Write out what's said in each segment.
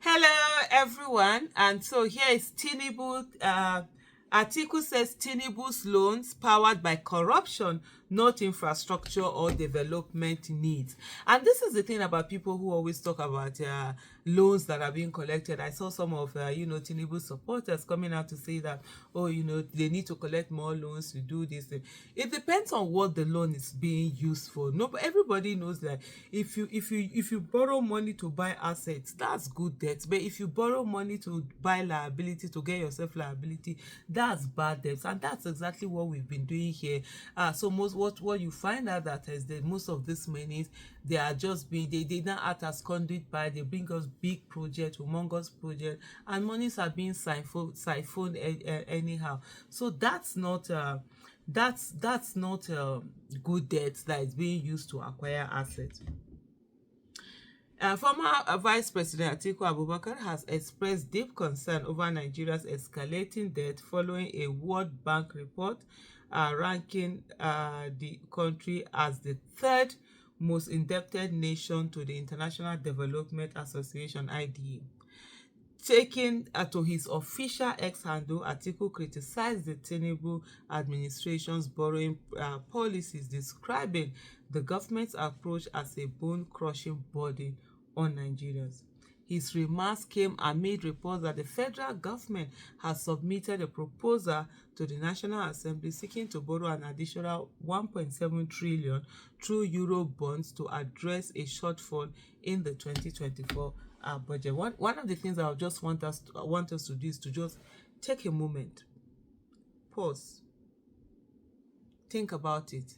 Hello, everyone. And so here is Tinubu. Atiku says Tinubu's loans powered by corruption, not infrastructure or development needs. And this is the thing about people who always talk about loans that are being collected. I saw some of, Tinubu supporters coming out to say that, oh, they need to collect more loans to do this. It depends on what the loan is being used for. No, but everybody knows that if you borrow money to buy assets, that's good debt. But if you borrow money to buy liability, to get yourself liability, that's bad debt. And that's exactly what we've been doing here. So what you find out that is that most of these monies, they are just being, they now act as conduit. By they bring us big project, humongous project, and monies are being siphoned anyhow. So that's not good debt that is being used to acquire assets. Former Vice President Atiku Abubakar has expressed deep concern over Nigeria's escalating debt following a World Bank report ranking the country as the third most indebted nation to the International Development Association (IDA). Taking to his official X handle, Atiku criticized the Tinubu administration's borrowing policies, describing the government's approach as a bone-crushing burden on Nigerians. His remarks came amid reports that the federal government has submitted a proposal to the National Assembly seeking to borrow an additional 1.7 trillion through euro bonds to address a shortfall in the 2024 budget. One of the things I just want us to do is to just take a moment, pause, think about it.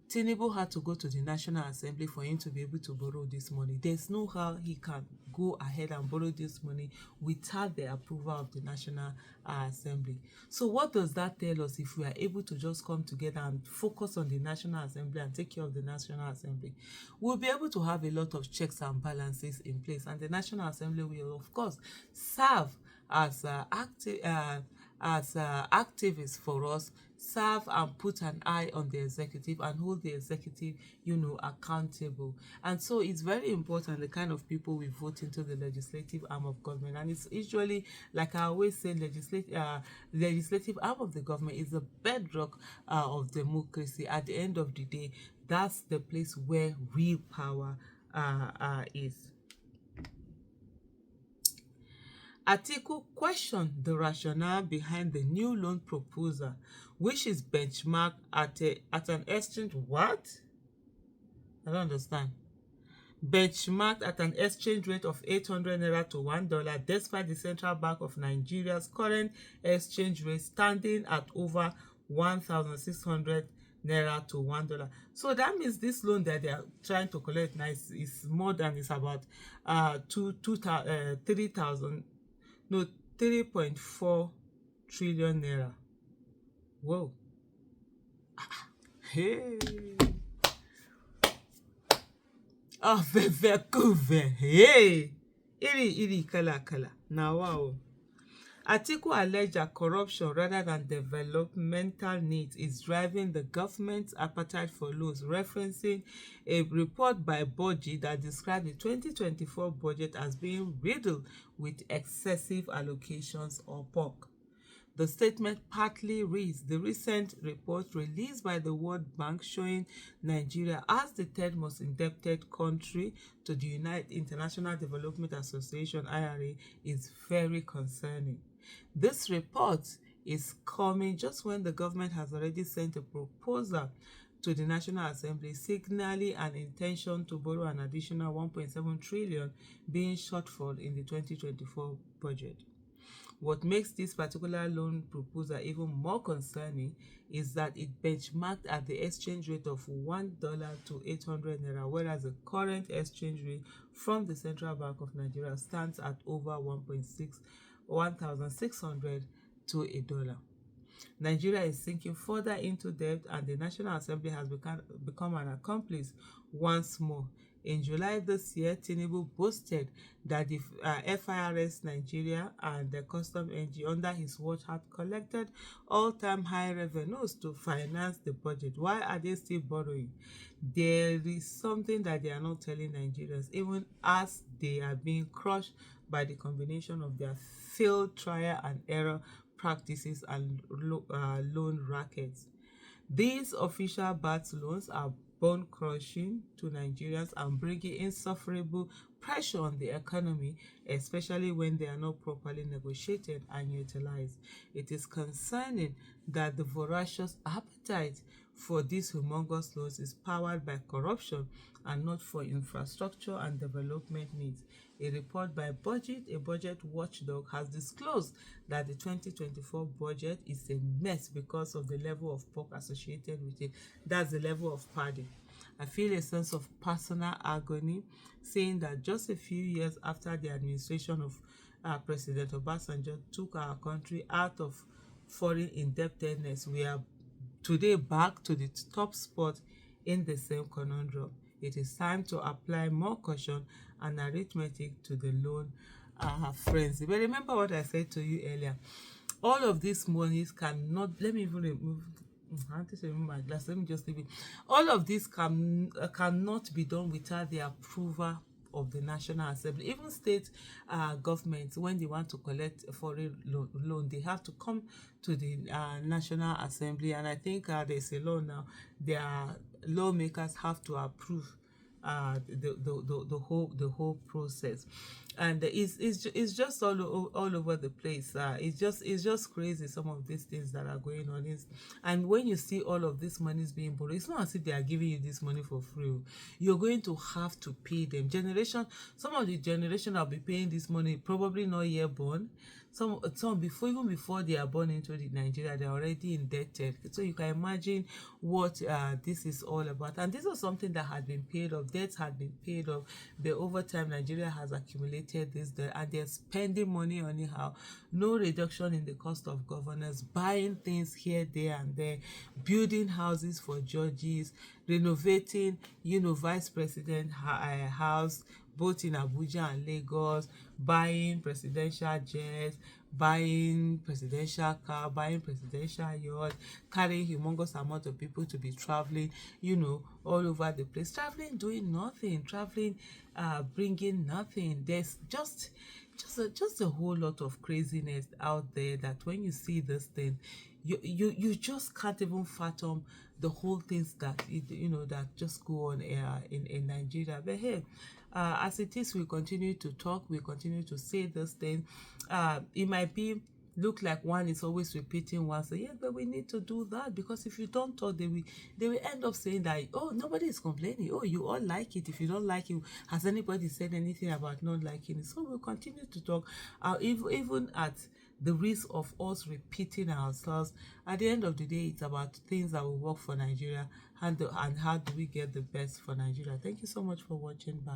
Tinubu had to go to the National Assembly for him to be able to borrow this money. There's no how he can go ahead and borrow this money without the approval of the National Assembly. So what does that tell us if we are able to just come together and focus on the National Assembly and take care of the National Assembly? We'll be able to have a lot of checks and balances in place, and the National Assembly will, of course, serve as activists for us, serve and put an eye on the executive and hold the executive, accountable. And so it's very important the kind of people we vote into the legislative arm of government. And it's usually, like I always say, legislative arm of the government is the bedrock of democracy. At the end of the day, that's the place where real power is. Atiku questioned the rationale behind the new loan proposal, which is benchmarked at an exchange. What? I don't understand. Benchmarked at an exchange rate of 800 naira to $1, despite the Central Bank of Nigeria's current exchange rate standing at over 1,600 naira to $1. So that means this loan that they are trying to collect now is more than, it's about 3,000. No, 3.4 trillion naira. Whoa. Hey. Oh, very. Hey. Iri kala. Now, wow. Atiku alleged that corruption rather than developmental needs is driving the government's appetite for loans, referencing a report by Boji that described the 2024 budget as being riddled with excessive allocations or pork. The statement partly reads the recent report released by the World Bank showing Nigeria as the third most indebted country to the United International Development Association (IRA) is very concerning. This report is coming just when the government has already sent a proposal to the National Assembly signaling an intention to borrow an additional 1.7 trillion being shortfall in the 2024 budget. What makes this particular loan proposal even more concerning is that it benchmarked at the exchange rate of $1 to 800 naira, whereas the current exchange rate from the Central Bank of Nigeria stands at over 1,600 to $1. Nigeria is sinking further into debt, and the National Assembly has become an accomplice once more In July this year, Tinubu boasted that the FIRS Nigeria and the Custom NG under his watch had collected all-time high revenues to finance the budget. Why are they still borrowing? There is something that they are not telling Nigerians, even as they are being crushed by the combination of their failed trial and error practices and loan rackets. These official BAT loans are bone crushing to Nigerians and bringing insufferable pressure on the economy, especially when they are not properly negotiated and utilized. It is concerning that the voracious appetite for these humongous loans is powered by corruption and not for infrastructure and development needs. A report by a budget watchdog, has disclosed that the 2024 budget is a mess because of the level of pork associated with it. That's the level of padding. I feel a sense of personal agony saying that just a few years after the administration of President Obasanjo took our country out of foreign indebtedness, we are today back to the top spot in the same conundrum. It is time to apply more caution and arithmetic to the loan frenzy. But remember what I said to you earlier. All of these monies cannot, let me even remove, I want to remove my glass, let me just leave it. All of this cannot be done without the approval of the National Assembly. Even state governments, when they want to collect a foreign loan, they have to come to the National Assembly, and I think there's a law now. Their lawmakers have to approve the whole process, and it's just all over the place. It's just crazy, some of these things that are going on. And when you see all of these monies being borrowed, it's not as if they are giving you this money for free. You're going to have to pay them. Some of the generation that will be paying this money probably not yet born. Some even before they are born into Nigeria, they're already indebted. So you can imagine what this is all about. And this was something that had been paid off. Debts had been paid off. But over time, Nigeria has accumulated this debt, and they're spending money anyhow. No reduction in the cost of governance, buying things here, there, and there, building houses for judges, renovating, vice president house, both in Abuja and Lagos, buying presidential jets, buying presidential car, buying presidential yacht, carrying humongous amount of people to be traveling, all over the place. Traveling, doing nothing. Traveling, bringing nothing. There's just a whole lot of craziness out there that when you see this thing, you just can't even fathom the whole things that that just go on in Nigeria. But hey, as it is, we continue to talk, we continue to say this thing. It might look like one is always repeating one, so yeah, but we need to do that, because if you don't talk, they will end up saying that, oh, nobody is complaining, oh, you all like it. If you don't like it, has anybody said anything about not liking it? So we'll continue to talk, even at the risk of us repeating ourselves. At the end of the day, it's about things that will work for Nigeria, and how do we get the best for Nigeria. Thank you so much for watching. Bye.